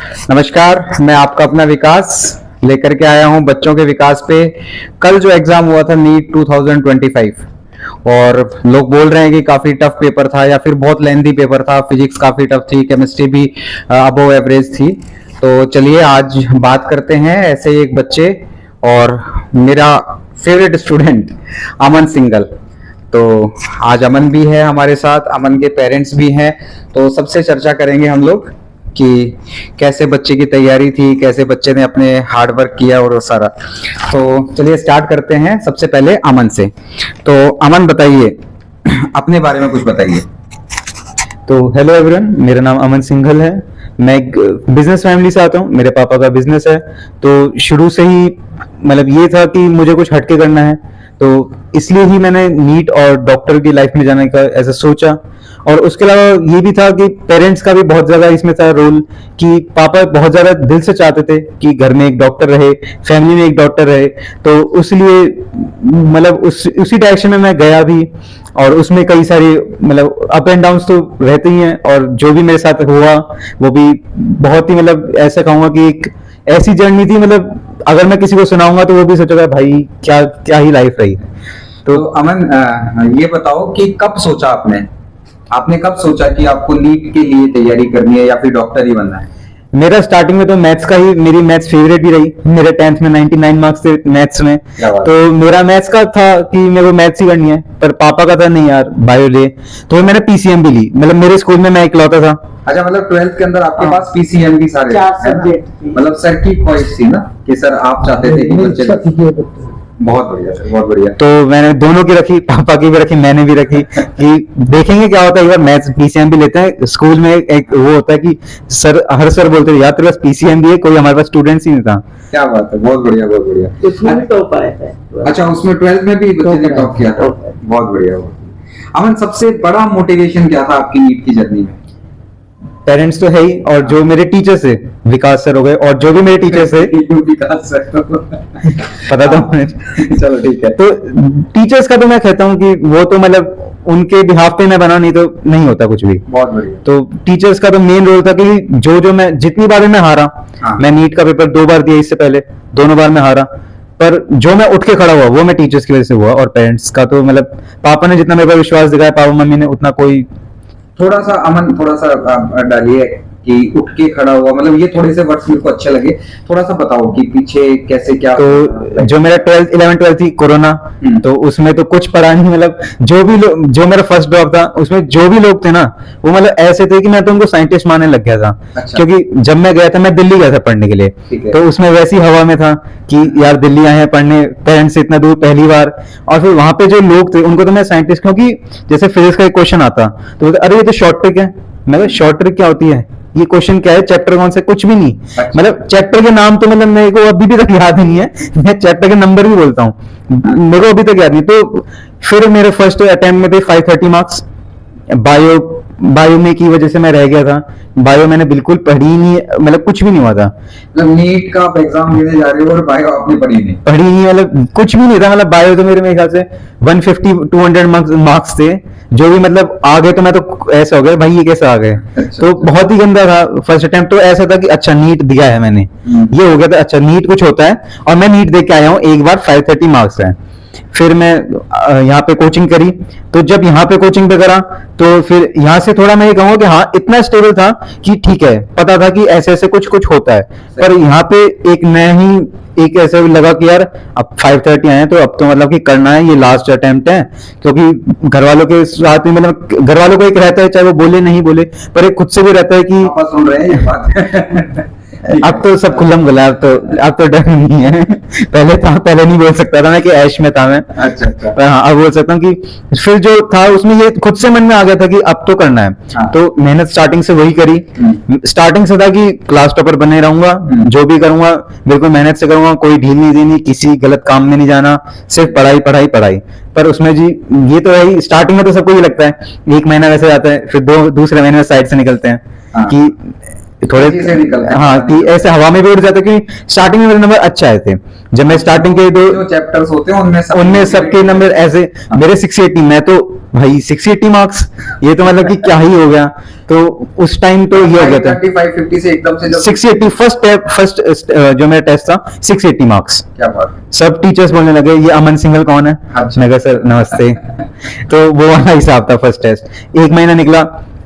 नमस्कार, मैं आपका अपना विकास लेकर के आया हूं बच्चों के विकास पे। कल जो एग्जाम हुआ था नीट 2025 और लोग बोल रहे हैं कि काफी टफ पेपर था या फिर बहुत लेंथी पेपर था। फिजिक्स काफी टफ थी, केमिस्ट्री भी अबव एवरेज थी। तो चलिए आज बात करते हैं ऐसे ही एक बच्चे और मेरा फेवरेट स्टूडेंट अमन सिंघल। तो आज अमन भी है हमारे साथ, अमन के पेरेंट्स भी हैं। तो सबसे चर्चा करेंगे हम लोग कि कैसे बच्चे की तैयारी थी, कैसे बच्चे ने अपने हार्ड वर्क किया और वो सारा। तो चलिए स्टार्ट करते हैं सबसे पहले अमन से। तो अमन बताइए, अपने बारे में कुछ बताइए। तो हेलो एवरीवन, मेरा नाम अमन सिंघल है। मैं एक बिजनेस फैमिली से आता हूँ। मेरे पापा का बिजनेस है, तो शुरू से ही मतलब ये था कि मुझे कुछ हटके करना है, तो इसलिए ही मैंने नीट और डॉक्टर की लाइफ में जाने का ऐसा सोचा। और उसके अलावा ये भी था कि पेरेंट्स का भी बहुत ज्यादा इसमें था रोल, कि पापा बहुत ज्यादा दिल से चाहते थे कि घर में एक डॉक्टर रहे, फैमिली में एक डॉक्टर रहे। तो उसलिए मतलब उसी डायरेक्शन में मैं गया भी। और उसमें कई सारी मतलब अप एंड डाउन्स तो रहते ही हैं, और जो भी मेरे साथ हुआ वो भी बहुत ही मतलब ऐसा कहूंगा कि एक ऐसी जर्नी थी, मतलब अगर मैं किसी को सुनाऊंगा तो वो भी सोचेगा भाई क्या क्या ही लाइफ रही। तो अमन ये बताओ कि कब सोचा आपने कब सोचा कि आपको नीट के लिए तैयारी करनी है या फिर डॉक्टर ही बनना है? मेरा स्टार्टिंग में तो मैथ्स का ही, मेरी मैथ्स फेवरेट भी रही। मेरे 10th में 99 मार्क्स थे मैथ्स में। तो मेरा मैथ्स का था कि मेरे को मैथ्स ही करनी है, पर पापा का था नहीं यार बायो ले, तो मैंने पीसीएम भी ली। मतलब मेरे स्कूल में मैं इकलौता था। अच्छा, मतलब 12th के अंदर आपके पास पीसीएम भी सारे 4 सब्जेक्ट थी। मतलब सर की ख्वाहिश थी ना कि सर आप चाहते थे कि बच्चे। बहुत बढ़िया सर, बहुत बढ़िया। तो मैंने दोनों की रखी, पापा की भी रखी, मैंने भी रखी कि देखेंगे क्या होता है। एक बार मैथ्स पीसीएम भी लेते हैं। स्कूल में एक वो होता है कि हर सर बोलते थे यार तेरे पास पीसीएम भी है, कोई हमारे पास स्टूडेंट्स ही नहीं था। क्या बात है, बहुत बढ़िया बहुत बढ़िया। उसमें भी टॉप आया था। अच्छा, उसमें 12th में भी बच्चे ने टॉप किया था। बहुत बढ़िया। अमन, सबसे बड़ा मोटिवेशन क्या था आपकी नीट की जर्नी में? पेरेंट्स तो है ही, और जो मेरे टीचर्स थे, विकास सर हो गए, और जो भी मेरे टीचर्स थे विकास सर पता था मुझे। चलो ठीक है। तो टीचर्स का तो मैं कहता हूँ कि वो तो मतलब उनके बिहाफ पे मैं बना, नहीं तो नहीं होता कुछ भी। बहुत बढ़िया। तो टीचर्स का तो मेन रोल था कि जो मैं जितनी बार मैं हारा, हाँ। मैं नीट का पेपर 2 बार दिया, इससे पहले दोनों बार मैं हारा, पर जो मैं उठ के खड़ा हुआ वो मैं टीचर्स की वजह से हुआ। और पेरेंट्स का तो मतलब पापा ने जितना मेरे पर विश्वास दिखाया, पापा मम्मी ने उतना कोई। थोड़ा सा अमन, थोड़ा सा डालिए कि उठ के खड़ा हुआ, मतलब ये थोड़े से वर्ड्स मेरे को अच्छे लगे। थोड़ा सा बताओ कि पीछे कैसे क्या। तो जो मेरा 11th-12th थी कोरोना, तो उसमें तो कुछ पढ़ा नहीं। मतलब जो मेरा फर्स्ट ड्रॉप था उसमें जो भी लोग थे ना, वो मतलब ऐसे थे कि मैं तो उनको साइंटिस्ट मानने लग गया था। अच्छा। क्योंकि जब मैं गया था, मैं दिल्ली गया था पढ़ने के लिए, तो उसमें वैसी हवा में था कि यार दिल्ली आए हैं पढ़ने, पेरेंट्स से इतना दूर पहली बार। और फिर वहां पे जो लोग थे उनको तो मैं साइंटिस्ट, क्योंकि जैसे फिजिक्स का एक क्वेश्चन आता तो बोलते अरे ये तो शॉर्ट ट्रिक है। मैं शॉर्ट ट्रिक क्या होती है, ये क्वेश्चन क्या है, चैप्टर कौन से, कुछ भी नहीं। अच्छा। मतलब चैप्टर के नाम तो मतलब मेरे को अभी भी तक याद नहीं है। मैं चैप्टर के नंबर भी बोलता हूँ, मेरे को अभी तक याद नहीं। तो फिर मेरे फर्स्ट अटेम्प्ट में थे 530 मार्क्स। बायो में की वजह से मैं रह गया था। बायो मैंने बिल्कुल पढ़ी ही नहीं, मतलब कुछ भी नहीं हुआ था। मतलब नीट का आप एग्जाम देने जा रहे हो और बायो आपने पढ़ी नहीं? मतलब कुछ भी नहीं था। मतलब बायो तो मेरे ख्याल से 150-200 मार्क्स थे, जो भी मतलब आ गए तो मैं तो ऐसा हो गया भाई ये कैसे आ गए। अच्छा। तो बहुत ही गंदा था फर्स्ट अटेम्प्ट। तो ऐसा था कि अच्छा नीट दिया है मैंने, ये हो गया था, अच्छा नीट कुछ होता है। और मैं नीट देख के आया हूँ, एक बार 530 मार्क्स है। फिर मैं यहाँ पे कोचिंग करी, तो जब यहाँ पे कोचिंग पे करा तो फिर यहाँ से थोड़ा मैं ये कहूँगा कि हाँ इतना स्टेबल था कि ठीक है, पता था कि ऐसे ऐसे कुछ कुछ होता है। पर यहाँ पे एक नया ही एक ऐसे लगा कि यार अब 530 आए हैं तो अब तो मतलब कि करना है, ये लास्ट अटेम्प्ट है। क्योंकि घर वालों के साथ में मतलब घर वालों को एक रहता है, चाहे वो बोले नहीं बोले, पर एक खुद से भी रहता है कि पापा सुन रहे हैं ये बात? अब तो सब खुल्लम खुला, अब तो डर नहीं है। पहले नहीं बोल सकता था मैं कि ऐश में था मैं। अच्छा अच्छा। पर हाँ अब बोल सकता हूँ कि फिर जो था उसमें ये खुद से मन में आ गया था कि अब तो करना है। हाँ। तो मेहनत स्टार्टिंग से वही करी। स्टार्टिंग से था कि क्लास टॉपर बने रहूंगा, जो भी करूंगा बिल्कुल मेहनत से करूंगा, कोई ढील नहीं देनी, किसी गलत काम में नहीं जाना, सिर्फ पढ़ाई पढ़ाई पढ़ाई। पर उसमें जी ये तो है ही, स्टार्टिंग में तो सबको ये लगता है, एक महीना वैसे जाता है, फिर दूसरे महीने में साइड से निकलते हैं हाँ। कि थोड़े तेजी से निकलते हैं। हाँ कि ऐसे हवा में भी उड़ जाते, क्योंकि स्टार्टिंग में मेरे नंबर अच्छे आए थे जब मैं स्टार्टिंग के जो चैप्टर्स होते हैं उनमें सबके नंबर ऐसे मेरे 680, मैं तो भाई 680 मार्क्स, ये तो मतलब कि क्या ही हो गया। तो उस टाइम तो ये हो गया था 35-50 से एकदम से जब 680 फर्स्ट जो मेरा टेस्ट था 680 मार्क्स। क्या बात है। सब टीचर्स बोलने लगे ये अमन सिंघल कौन है। अच्छा। मैं कहा सर नमस्ते। तो वो वाला हिसाब था फर्स्ट टेस्ट। एक महीना निकला,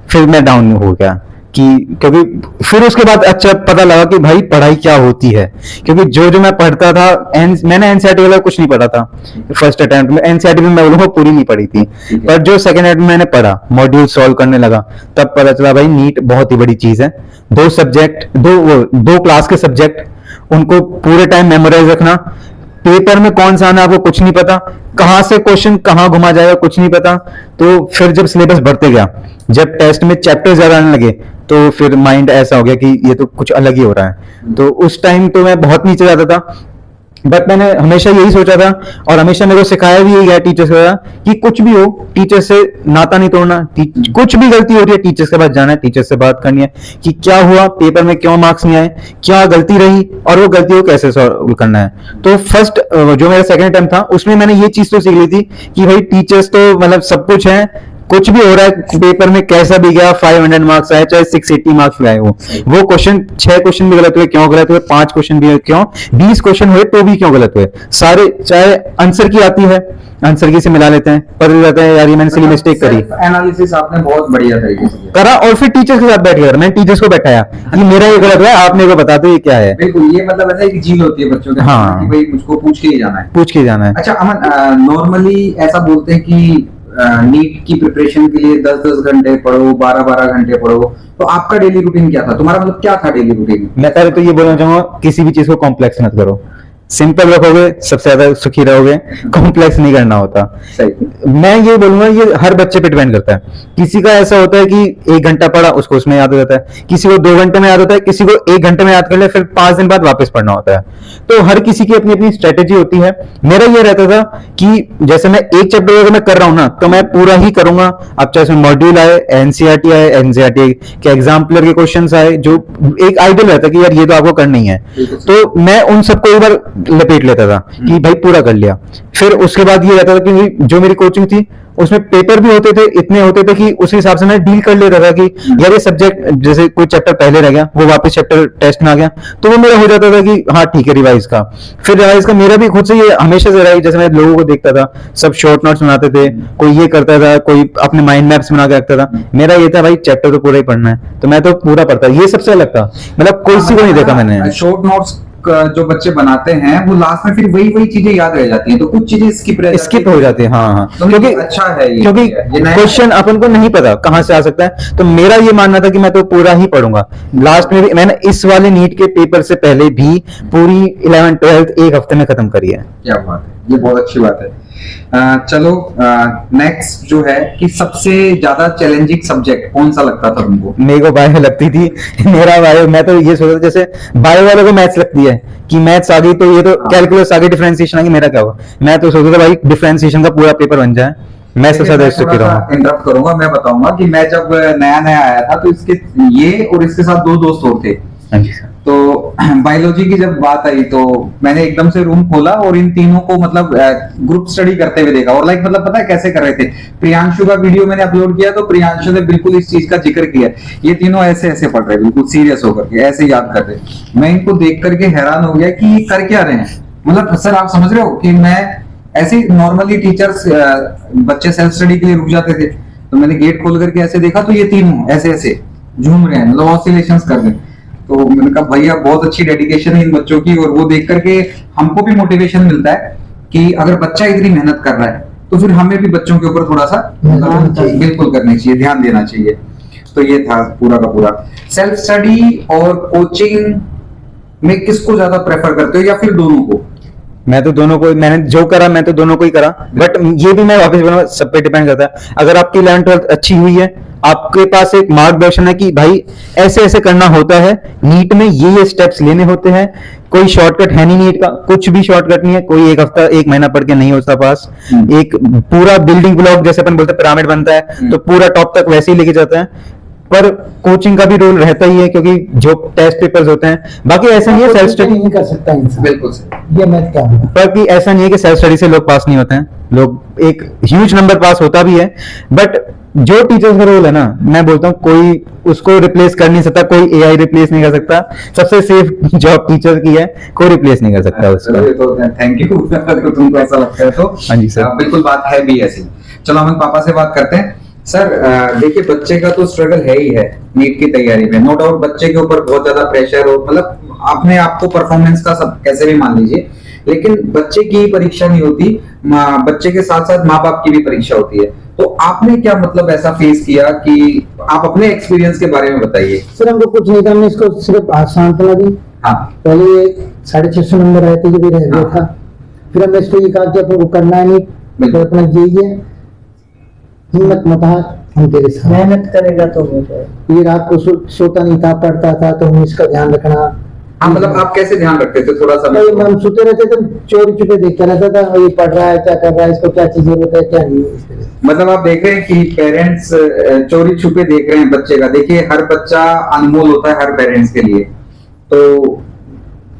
फिर मैं डाउन हो गया कि क्योंकि फिर उसके बाद अच्छा पता लगा कि भाई पढ़ाई क्या होती है, क्योंकि जो जो मैं पढ़ता था मैंने एनसीईआरटी वाला कुछ नहीं पढ़ा था फर्स्ट अटेम्प्ट में। एनसीईआरटी में मैं बोलूंगा पूरी नहीं पढ़ी थी, पर जो सेकंड अटेम्प्ट में मैंने पढ़ा, मॉड्यूल सॉल्व करने लगा, तब पता चला भाई नीट बहुत ही बड़ी चीज है। दो क्लास के सब्जेक्ट, उनको पूरे टाइम मेमोराइज रखना, पेपर में कौन सा आना आपको कुछ नहीं पता, कहां से क्वेश्चन कहां घुमा जाएगा कुछ नहीं पता। तो फिर जब सिलेबस बढ़ते गया, जब टेस्ट में चैप्टर ज्यादा आने लगे, तो फिर माइंड ऐसा हो गया कि ये तो कुछ अलग ही हो रहा है। तो उस टाइम तो मैं बहुत नीचे जाता था, बट मैंने हमेशा यही सोचा था और हमेशा मेरे को सिखाया भी यही गया टीचर्स वगैरह कि कुछ भी हो टीचर से नाता नहीं तोड़ना। कुछ भी गलती हो रही है टीचर्स के पास जाना है, टीचर से बात करनी है कि क्या हुआ, पेपर में क्यों मार्क्स नहीं आए, क्या गलती रही और वो गलती को कैसे सॉल्व करना है। तो फर्स्ट जो मेरा सेकंड अटेम्प्ट था उसमें मैंने ये चीज तो सीख ली थी कि भाई टीचर्स तो मतलब सब कुछ है, कुछ भी हो रहा है पेपर में कैसा भी गया 500 मार्क्स आए चाहे 680 मार्क्स आए, वो क्वेश्चन 6 क्वेश्चन भी गलत हुए क्यों गलत हुए, 5 क्वेश्चन भी क्यों, 20 क्वेश्चन हुए तो भी क्यों गलत हुए, सारे चाहे आंसर की आती है आंसर की से मिला लेते हैं, पता चल जाता है यार ये मैंने सिली मिस्टेक करी, एनालिसिस आपने बहुत बढ़िया तरीके से किया। करा और फिर टीचर्स के साथ बैठ गया, मैंने टीचर्स को बैठाया कि मेरा ये गलत हुआ है, आप मेरे को बता दो ये क्या है। बिल्कुल, ये मतलब ऐसा एक झील होती है बच्चों के हाँ। कि भाई मुझको पूछ के ही जाना है। पूछ के जाना है। अच्छा अमन, नॉर्मली ऐसा बोलते हैं कि नीट की प्रिपरेशन के लिए 10-10 घंटे पढ़ो, 12-12 घंटे पढ़ो, तो आपका डेली रूटीन क्या था, तुम्हारा मतलब क्या था डेली रूटीन? मैं पहले तो ये बोलना चाहूंगा किसी भी चीज को कॉम्प्लेक्स मत करो, सिंपल रखोगे सबसे ज्यादा सुखी रहोगे, कॉम्प्लेक्स नहीं करना होता। सही। मैं ये बोलूंगा ये हर बच्चे पे डिपेंड करता है, किसी का ऐसा होता है कि 1 घंटा पढ़ा उसको उसमें याद हो जाता है, किसी को 2 घंटे में याद होता है, किसी को 1 घंटे में याद कर ले फिर 5 दिन बाद वापस पढ़ना होता है। तो हर किसी की अपनी अपनी स्ट्रेटेजी होती है। मेरा ये रहता था कि जैसे मैं एक चैप्टर अगर मैं कर रहा हूं ना तो मैं पूरा ही करूंगा, अब चाहे उसमें मॉड्यूल आए, एनसीईआरटी आए, एनसीईआरटी के एग्जाम्पलर के क्वेश्चन आए, जो एक आइडियल रहता है कि यार ये तो आपको करना ही है, तो मैं उन सबको एक बार लपेट लेता था कि भाई पूरा कर लिया। फिर उसके बाद ये रहता था कि जो मेरी कोचिंग थी उसमें पेपर भी होते थे, इतने होते थे कि उस हिसाब से मैं डील कर लेता था कि यार ये सब्जेक्ट जैसे कोई चैप्टर पहले रह गया वो वापस चैप्टर टेस्ट में आ गया तो वो मेरा हो जाता था कि हाँ ठीक है रिवाइज का। फिर रिवाइज का मेरा भी खुद से ये हमेशा से रहा है, जैसे मैं लोगों को देखता था सब शॉर्ट नोट्स बनाते थे, कोई ये करता था, कोई अपने माइंड मैप्स बना के रखता था, मेरा ये था भाई चैप्टर तो पूरा ही पढ़ना है, तो मैं तो पूरा पढ़ता, ये सबसे अलग था, मतलब कोई सी को नहीं देखा मैंने। शॉर्ट नोट्स जो बच्चे बनाते हैं वो लास्ट में फिर वही चीजें याद रह जाती हैं, तो कुछ चीजें स्किप हो जाती है। हाँ हाँ, तो क्योंकि अच्छा है क्योंकि क्वेश्चन अपन को नहीं पता कहां से आ सकता है, तो मेरा ये मानना था कि मैं तो पूरा ही पढ़ूंगा। लास्ट में भी मैंने इस वाले नीट के पेपर से पहले भी पूरी 11th-12th एक हफ्ते में खत्म करी है। क्या बात है, ये बहुत अच्छी बात है। चलो नेक्स्ट जो है कि सबसे ज्यादा चैलेंजिंग सब्जेक्ट कौन सा लगता था तुमको? मेरे को बायो लगती थी। मेरा बायो, मैं तो ये सोचता था जैसे बायो वालों को मैथ्स लगती है कि मैथ्स आ गई तो ये तो कैलकुलस आ गई, डिफरेंशिएशन आ गई, मेरा क्या होगा। मैं तो सोचता था भाई डिफरेंशिएशन का पूरा पेपर बन जाए, मैं सबसे ज्यादा सुखी रहूंगा। इंटरप्ट करूंगा, मैं बताऊंगा कि मैं जब नया नया आया था तो इसके ये और इसके साथ 2 दोस्त और थे, तो बायोलॉजी की जब बात आई तो मैंने एकदम से रूम खोला और इन तीनों को मतलब ग्रुप स्टडी करते हुए देखा, और लाइक मतलब पता है कैसे कर रहे थे, प्रियांशु का वीडियो मैंने अपलोड किया तो प्रियांशु ने बिल्कुल इस चीज का जिक्र किया, ये तीनों ऐसे ऐसे पढ़ रहे, बिल्कुल सीरियस होकर के ऐसे याद कर रहे। मैं इनको देख करके हैरान हो गया कि ये कर क्या रहे हैं, मतलब सर आप समझ रहे हो कि मैं ऐसे नॉर्मली टीचर्स बच्चे सेल्फ स्टडी के लिए रुक जाते थे, तो मैंने गेट खोल करके ऐसे देखा तो ये तीनों ऐसे ऐसे झूम रहे हैं, मतलब ऑसिलेशंस कर रहे हैं। तो मैंने कहा भैया बहुत अच्छी डेडिकेशन है इन बच्चों की, और वो देख करके हमको भी मोटिवेशन मिलता है कि अगर बच्चा इतनी मेहनत कर रहा है तो फिर हमें भी बच्चों के ऊपर थोड़ा सा बिल्कुल करनी चाहिए, ध्यान देना चाहिए। तो ये था पूरा का पूरा। सेल्फ स्टडी और कोचिंग में किसको ज्यादा प्रेफर करते हो या फिर दोनों को? मैं तो दोनों को, मैंने जो करा मैं तो दोनों को ही करा, बट ये भी मैं वापस बोलूंगा सब पे डिपेंड करता है। अगर आपकी 11th-12th अच्छी हुई है, आपके पास एक मार्गदर्शन है कि भाई ऐसे ऐसे करना होता है, नीट में ये स्टेप्स लेने होते हैं, कोई शॉर्टकट है नहीं नीट का, कुछ भी शॉर्टकट नहीं है, कोई एक हफ्ता 1 महीना पढ़ के नहीं होता पास। एक पूरा बिल्डिंग ब्लॉक जैसे अपन बोलते हैं पिरामिड बनता है तो पूरा टॉप तक वैसे ही लेके जाता है। पर कोचिंग का भी रोल रहता ही है, क्योंकि जो टेस्ट पेपर्स होते हैं, बाकी ऐसा नहीं है सेल्फ स्टडी नहीं कर सकता इंसान, बिल्कुल सही। ये मैं क्या हूँ। पर कि ऐसा नहीं है कि सेल्फ स्टडी से लोग पास नहीं होते हैं, लोग एक ह्यूज नंबर पास होता भी है, बट जो टीचर्स का रोल है ना, मैं बोलता हूँ कोई उसको रिप्लेस कर नहीं सकता, कोई एआई रिप्लेस नहीं कर सकता। सबसे सेफ जॉब टीचर की है, कोई रिप्लेस नहीं कर सकता उसको। चलो, ये तो थैंक यू अगर तुमको ऐसा लगता है तो। हाँ जी सर। बिल्कुल बात है भी ऐसी। चलो हम पापा से बात करते हैं। सर देखिए, बच्चे का तो स्ट्रगल है ही है नीट की तैयारी में, नो डाउट बच्चे के ऊपर बहुत ज्यादा प्रेशर हो, मतलब अपने आप को परफॉर्मेंस का सब कैसे भी मान लीजिए, लेकिन बच्चे की परीक्षा नहीं होती, बच्चे के साथ साथ माँ बाप की भी परीक्षा होती है। तो आपने क्या मतलब ऐसा फेस किया कि आप अपने एक्सपीरियंस के बारे में बताइए। सर हमको कुछ नहीं था, हमने इसको सिर्फ सांत्वना दी। हाँ पहले ये 650 नंबर आए थे, जो भी रह गया हाँ। था। फिर हमने इसको ये कहा कि अपन को करना है नहीं, बिल्कुल। तो अपना यही है, हिम्मत मत हार, हम तेरे साथ। मेहनत करेगा तो हो जाएगा। ये रात को सोता नहीं था, पढ़ता था, तो हम इसका ध्यान रखना। हाँ, मतलब आप कैसे ध्यान रखते थे थोड़ा सा? भाई हम सोते रहते थे, चोरी छुपे देखता रहता था, ये पढ़ रहा है, क्या कर रहा है, इसको क्या चीज जरूरत है, क्या नहीं है, इस तरह से। मतलब आप देख रहे हैं कि पेरेंट्स चोरी छुपे देख रहे हैं बच्चे का। देखिए, हर बच्चा अनमोल होता है हर पेरेंट्स के लिए, तो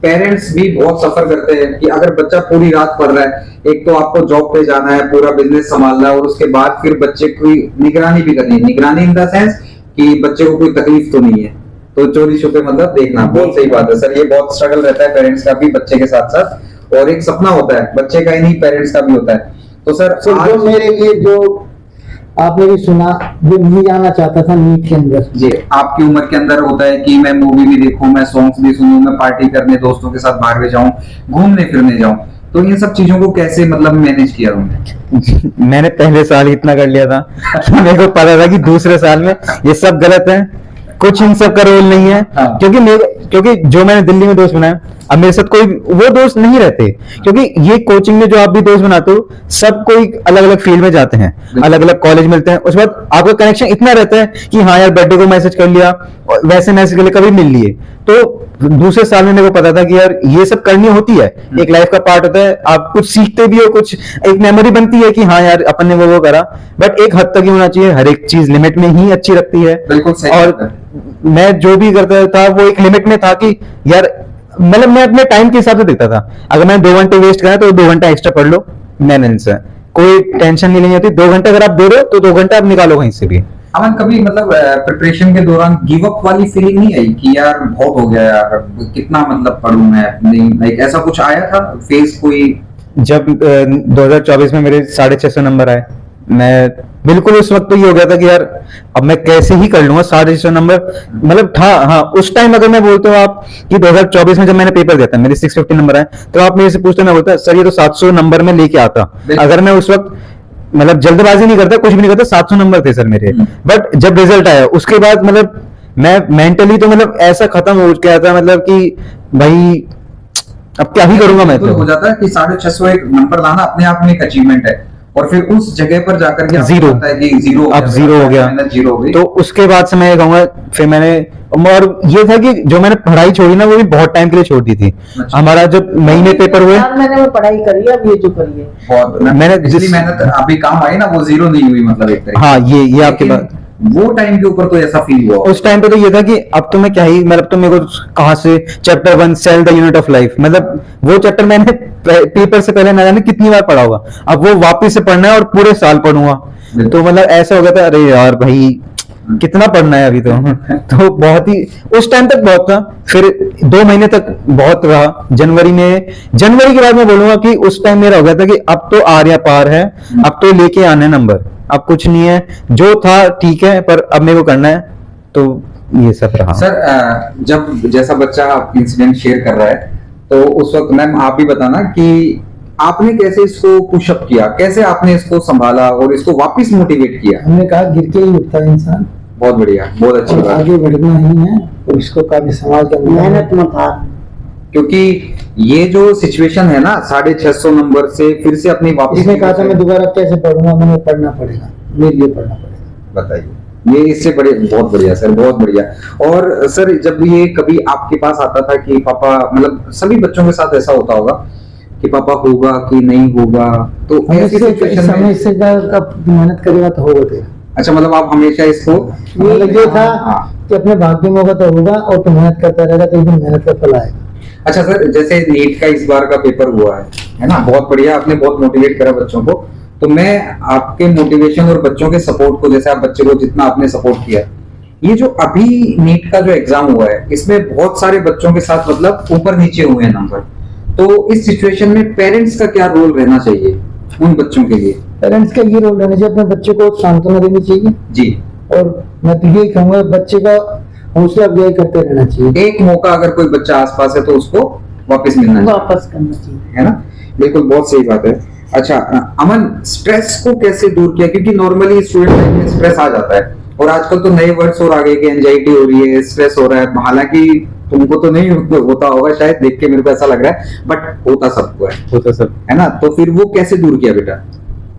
पेरेंट्स भी बहुत सफर करते हैं कि अगर बच्चा पूरी रात पढ़ रहा है, एक तो आपको जॉब पे जाना है, पूरा बिजनेस संभालना है, और उसके बाद फिर बच्चे की निगरानी भी करनी है। निगरानी इन द सेंस कि बच्चे को कोई तकलीफ तो नहीं है, तो चोरी छुपे मतलब देखना। बहुत सही बात है सर, ये बहुत स्ट्रगल रहता है पेरेंट्स का भी बच्चे के साथ साथ, और एक सपना होता है बच्चे का ही नहीं, पेरेंट्स का भी होता है। तो सर सर जो मेरे लिए, जो आपने भी सुना, जो नहीं जाना चाहता था नीट के अंदर, जी, आपकी उम्र के अंदर होता है कि मैं मूवी भी देखूं, मैं सॉन्ग्स भी सुनूं, मैं पार्टी करने दोस्तों के साथ बाहर भी जाऊं, घूमने फिरने जाऊं, तो इन सब चीजों को कैसे मतलब मैनेज किया तुमने? मैंने पहले साल ही इतना कर लिया था कि मेरे को पता था कि दूसरे साल में ये सब गलत है, कुछ इन सब का रोल नहीं है। हाँ। क्योंकि जो मैंने दिल्ली में दोस्त बनाया, अब मेरे साथ कोई वो दोस्त नहीं रहते, क्योंकि ये कोचिंग में जो आप भी दोस्त बनाते हो, सब कोई अलग अलग फील्ड में जाते हैं, अलग अलग कॉलेज मिलते हैं, उसके बाद आपका कनेक्शन इतना रहता है कि हाँ यार बर्थडे को मैसेज कर लिया, और वैसे मैसेज के लिए कभी मिल लिए। तो दूसरे साल में मेरे को पता था कि यार ये सब करनी होती है, एक लाइफ का पार्ट होता है, आप कुछ सीखते भी हो, कुछ एक मेमोरी बनती है कि हाँ यार अपन ने वो करा, बट एक हद तक ही होना चाहिए, हर एक चीज लिमिट में ही अच्छी लगती है। बिल्कुल सही और बात है। मैं जो भी करता था वो एक लिमिट में था कि यार, मतलब मैं अपने टाइम के हिसाब से देखता था, अगर मैं 2 घंटे वेस्ट करा तो 2 घंटा एक्स्ट्रा पढ़ लो, मैनेज है, कोई टेंशन नहीं लेनी होती। 2 घंटे अगर आप दे रहे हो तो 2 घंटे आप निकालो कहीं से भी। अमन, कभी मतलब प्रिपरेशन के दौरान गिव अप वाली फीलिंग नहीं आई कि यार बहुत हो गया यार, कितना मतलब पढ़ूं मैं, नहीं लाइक ऐसा कुछ आया था फेस कोई? जब 2024 में मेरे 650 नंबर आए, मैं बिल्कुल उस वक्त तो ये हो गया था कि यार अब मैं कैसे ही कर लूंगा 650 नंबर, मतलब था। हाँ, उस टाइम अगर मैं बोलता हूँ आप कि 2024 में जब मैंने पेपर दिया था, मेरे 650 नंबर आए, तो आप मेरे से पूछते, मैं बोलता सर ये तो 700 नंबर में लेके आता। अगर मैं उस वक्त मतलब जल्दबाजी नहीं करता, कुछ भी नहीं करता, 700 नंबर थे सर मेरे। बट जब रिजल्ट आया उसके बाद मतलब मैं मेंटली तो मतलब ऐसा खत्म हो गया था, मतलब कि भाई अब क्या ही करूंगा मैं। तो हो जाता है कि 650 एक नंबर लाना अपने आप में एक अचीवमेंट है, और फिर उस जगह पर जाकर के आपको जीरो, लगता है कि जीरो अब जीरो हो गया, जीरो हो गई। तो उसके बाद से मैं कहूंगा फिर मैंने, और ये था कि जो मैंने पढ़ाई छोड़ी ना वो भी बहुत टाइम के लिए छोड़ दी थी। अच्छा। हमारा जब महीने पेपर हुए, 4 महीने में पढ़ाई करी है, अब ये जो करी है बहुत मैंने पिछली मेहनत अभी काम आई ना, वो जीरो नहीं हुई मतलब एक तरीके। हाँ ये आपके लेकिन बात, वो टाइम के ऊपर तो ऐसा फील हुआ। उस टाइम पे तो ये था कि अब तो मैं क्या ही, मतलब तो मेरे को कहाँ से chapter 1 cell the unit of life, मतलब वो चैप्टर मैंने पेपर से पहले ना जाने कितनी बार पढ़ा होगा, अब वो वापस से पढ़ना है और पूरे साल पढ़ूंगा। तो मतलब ऐसा हो गया था, अरे यार भाई कितना पढ़ना है अभी तो बहुत ही उस टाइम तक बहुत था। फिर 2 महीने तक बहुत रहा। जनवरी के बाद मैं बोलूंगा कि उस टाइम मेरा हो गया था कि अब तो आर्या पार है, अब तो लेके आने नंबर, अब कुछ नहीं है, जो था ठीक है पर अब मेरे को करना है। तो ये सब रहा सर। जब जैसा बच्चा इंसिडेंट शेयर कर रहा है, तो उस वक्त मैम आप भी बताना कि आपने कैसे इसको पुशअप किया, कैसे आपने इसको संभाला और इसको वापस मोटिवेट किया? हमने कहा गिर के ही उठता है इंसान, बहुत बढ़िया, बहुत अच्छी और बात। आगे बढ़ना ही है, और इसको काफी संभाल कर मेहनत मत हार। क्योंकि ये जो सिचुएशन है ना 650 नंबर से फिर से अपनी वापस, इसने कहा था मैं दोबारा कैसे पढ़ूंगा, मैंने पढ़ना पड़ेगा, मेरे लिए पढ़ना पड़ेगा। बताइए, ये इससे बड़े बहुत बढ़िया सर, बहुत बढ़िया। और सर जब ये कभी आपके पास आता था कि पापा, मतलब सभी बच्चों के साथ ऐसा होता होगा कि पापा होगा कि नहीं होगा, तो ऐसी सिचुएशन में इससे मेहनत करेगा तो होगा तेरा। अच्छा, मतलब आप हमेशा इसको मतलब ये था हाँ। कि अपने भाग्य में होगा तो होगा, और तो मेहनत करता रहेगा तो एक दिन मेहनत का फल आएगा। अच्छा सर, जैसे नीट का इस बार का पेपर हुआ है ना, बहुत बढ़िया, आपने बहुत मोटिवेट करा बच्चों को। तो मैं आपके मोटिवेशन और बच्चों के सपोर्ट को, जैसे आप बच्चे को जितना आपने सपोर्ट किया, ये जो अभी नीट का जो एग्जाम हुआ है, इसमें बहुत सारे बच्चों के साथ मतलब ऊपर नीचे हुए हैं नंबर, तो इस सिचुएशन में पेरेंट्स का क्या रोल रहना चाहिए उन बच्चों के लिए? पेरेंट्स का ये रोल रहना चाहिए, अपने बच्चे को सांत्वना देनी चाहिए, जी। और मैं तो यही कहूंगा बच्चे का हौसला अफजाई करते रहना चाहिए। एक मौका अगर कोई बच्चा आसपास है तो उसको वापस मिलना चाहिए, वापस करना चाहिए, है ना? बिल्कुल, बहुत सही बात है। अच्छा अमन, स्ट्रेस को कैसे दूर किया? क्योंकि नॉर्मली स्टूडेंट लाइफ में स्ट्रेस आ जाता है, और आजकल तो नए वर्ड्स और आगे की एंजाइटी हो रही है, स्ट्रेस हो रहा है। हालांकि तुमको तो नहीं होता होगा शायद, देख के मेरे को ऐसा लग रहा है, बट होता सबको है, होता सब। है ना? तो फिर वो कैसे दूर किया बेटा?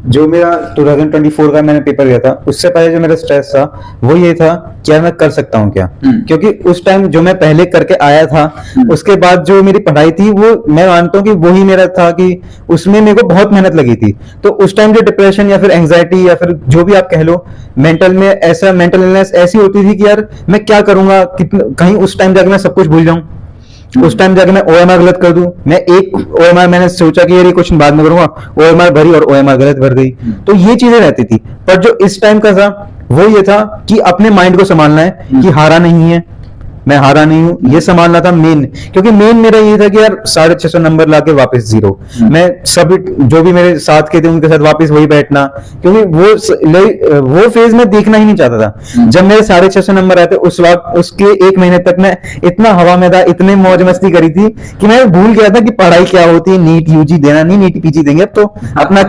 जो मेरा 2024 का मैंने पेपर दिया था, उससे पहले जो मेरा स्ट्रेस था वो ये था क्या मैं कर सकता हूँ क्या, क्योंकि उस टाइम जो मैं पहले करके आया था, उसके बाद जो मेरी पढ़ाई थी वो मैं मानता हूँ कि वही मेरा था कि उसमें मेरे को बहुत मेहनत लगी थी। तो उस टाइम जो डिप्रेशन या फिर एंग्जाइटी या फिर जो भी आप कह लो, मेंटल में ऐसा मेंटल इलनेस ऐसी होती थी कि यार मैं क्या करूंगा, कहीं उस टाइम जाके मैं सब कुछ भूल जाऊं, उस टाइम जाके मैं ओएमआर गलत कर दूं। मैं एक ओएमआर मैंने सोचा कि यार ये क्वेश्चन बाद में करूंगा, ओएमआर भरी और ओएमआर गलत भर गई। तो ये चीजें रहती थी। पर जो इस टाइम का था वो ये था कि अपने माइंड को संभालना है कि हारा नहीं है, मैं हारा नहीं हूं, ये संभालना था मेन। क्योंकि मेन मेरा ये था कि यार 650 नंबर लाके वापस जीरो, मैं सभी जो भी मेरे साथ के थे उनके साथ वापस वही बैठना, क्योंकि वो फेज में देखना ही नहीं चाहता था। जब मेरे 650 नंबर आए थे उस वक्त, उसके एक महीने तक मैं इतना हवा में था, इतने मौज मस्ती करी थी कि मैं भूल गया था कि पढ़ाई क्या होती है। नीट यूजी देना नहीं, नीट पीजी देंगे अब तो अपना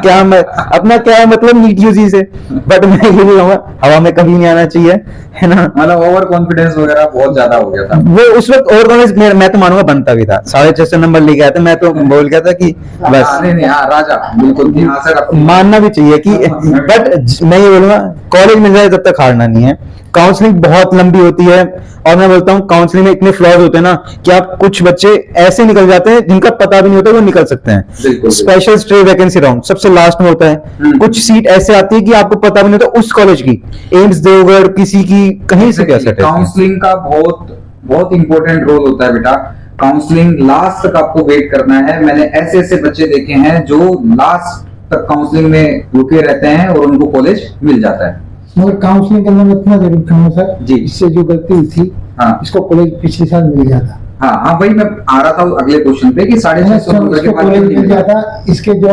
क्या मतलब नीट यूजी से। बट मैं ये भी कहूंगा हवा में कभी नहीं आना चाहिए, है ना? मतलब ओवर कॉन्फिडेंस वगैरह बहुत ज्यादा हो गया था वो उस वक्त। और मैं तो मानूंगा बनता भी था, 650 नंबर लेके आया था, मैं तो बोल गया था कि बस नहीं, हाँ राजा, बिल्कुल कि हाँ सर अपनी मानना भी चाहिए कि बट मैं ये बोलूंगा कॉलेज मिल जाए तब तक हारना नहीं है। काउंसलिंग बहुत लंबी होती है, और मैं बोलता हूँ काउंसलिंग में इतने फ्लॉज होते हैं ना कि आप कुछ बच्चे ऐसे निकल जाते हैं जिनका पता भी नहीं होता वो निकल सकते हैं। स्पेशल स्टे वैकेंसी राउंड सबसे लास्ट में होता है। कुछ सीट ऐसे आती है कि आपको पता भी नहीं होता उस कॉलेज की, एम्स देवगढ़ किसी की, कहीं से क्या सेट है। काउंसलिंग का बहुत बहुत इंपॉर्टेंट रोल होता है बेटा। काउंसलिंग लास्ट तक आपको वेट करना है। मैंने ऐसे ऐसे बच्चे देखे हैं जो लास्ट तक काउंसलिंग में रुके रहते हैं और उनको कॉलेज मिल जाता है। मगर काउंसलिंग करने में इतना जरूर कहूँगा सर जी। इससे जो गलती हुई थी, हाँ। इसको कॉलेज पिछले साल मिल जाता। हाँ हाँ, वही मैं आ रहा था अगले क्वेश्चन पे कि 650 नंबर के इसको बाद कॉलेज मिल जाता। इसके जो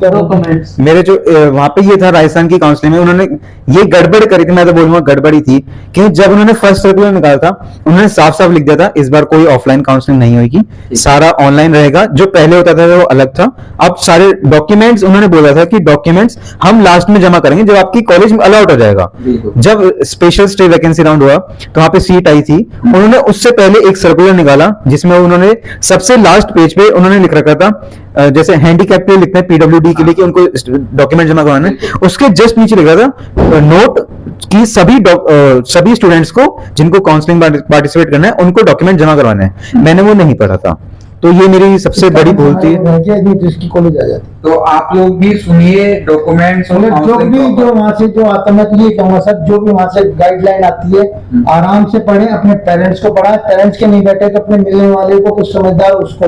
डॉक्यूमेंट्स मेरे जो वहां पे ये था राजस्थान की काउंसलिंग में, उन्होंने ये गड़बड़ करी थी, मैं तो बोलूंगा गड़बड़ी थी। कि जब उन्होंने फर्स्ट सर्कुलर निकाला था उन्होंने साफ साफ लिख दिया था इस बार कोई ऑफलाइन काउंसलिंग नहीं होगी, सारा ऑनलाइन रहेगा। जो पहले होता था वो अलग था। अब सारे डॉक्यूमेंट्स उन्होंने बोला था कि डॉक्यूमेंट्स हम लास्ट में जमा करेंगे जब आपकी कॉलेज में अलाउड हो जाएगा। जब स्पेशल स्टे वैकेंसी राउंड हुआ तो वहां पे सीट आई थी, उन्होंने उससे पहले एक सर्कुलर निकाला जिसमें उन्होंने सबसे लास्ट पेज पे उन्होंने लिख रखा था जैसे हैंडीकैप पे लिखते हैं पीडब्ल्यूडी के लिए कि उनको डॉक्यूमेंट जमा करवाना है, उसके जस्ट नीचे लिखा था नोट कि सभी स्टूडेंट्स को जिनको काउंसलिंग पार्टिसिपेट करना है उनको डॉक्यूमेंट जमा करवाना है। मैंने वो नहीं पढ़ा था, तो ये मेरी सबसे बड़ी भूल थी। इसकी कॉलेज आ जाती। तो आप लोग भी सुनिए डॉक्यूमेंट्स और जो भी जो वहां से जो आता, मैं तो ये कहूंगा सर जो भी वहां से गाइडलाइन आती है आराम से पढ़े, अपने पेरेंट्स को पढ़ाए, पेरेंट्स के नहीं बैठे तो अपने मिलने वाले को कुछ समझदार उसको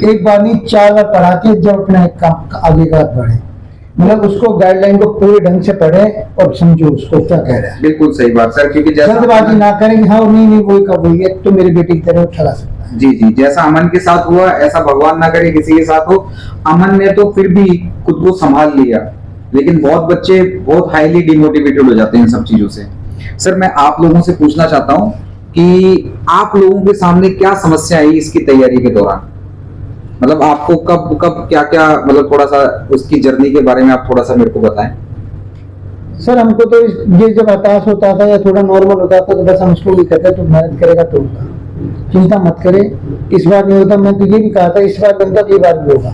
एक बार नहीं 4 बार पढ़ा के जब अपना काम आगे का बढ़े, मतलब उसको गाइडलाइन को पूरे ढंग से पढ़े और समझो उसको क्या कह रहा है। बिल्कुल सही बात सर, क्योंकि जल्दबाजी ना करें कि हाँ नहीं वही कब हुई है तो मेरे बेटे की तरह ठगा सकता है। जी जी, जैसा अमन के साथ हुआ ऐसा भगवान ना करे किसी के साथ हो। अमन ने तो फिर भी खुद को संभाल लिया, लेकिन बहुत बच्चे बहुत हाईली डिमोटिवेटेड हो जाते हैं इन सब चीजों से। सर मैं आप लोगों से पूछना चाहता हूँ कि आप लोगों के सामने क्या समस्या आई इसकी तैयारी के दौरान? मतलब आपको कब कब क्या क्या, मतलब थोड़ा सा उसकी जर्नी के बारे में आप थोड़ा सा मेरे को बताएं। सर हमको तो ये जब हताश होता था या थोड़ा नॉर्मल होता था तो बस हम उसको ये कहते तो मेहनत करेगा तो होगा, चिंता मत करे, इस बार नहीं होता। मैं तो ये भी कहा था इस बार बनता तो ये बार भी होगा।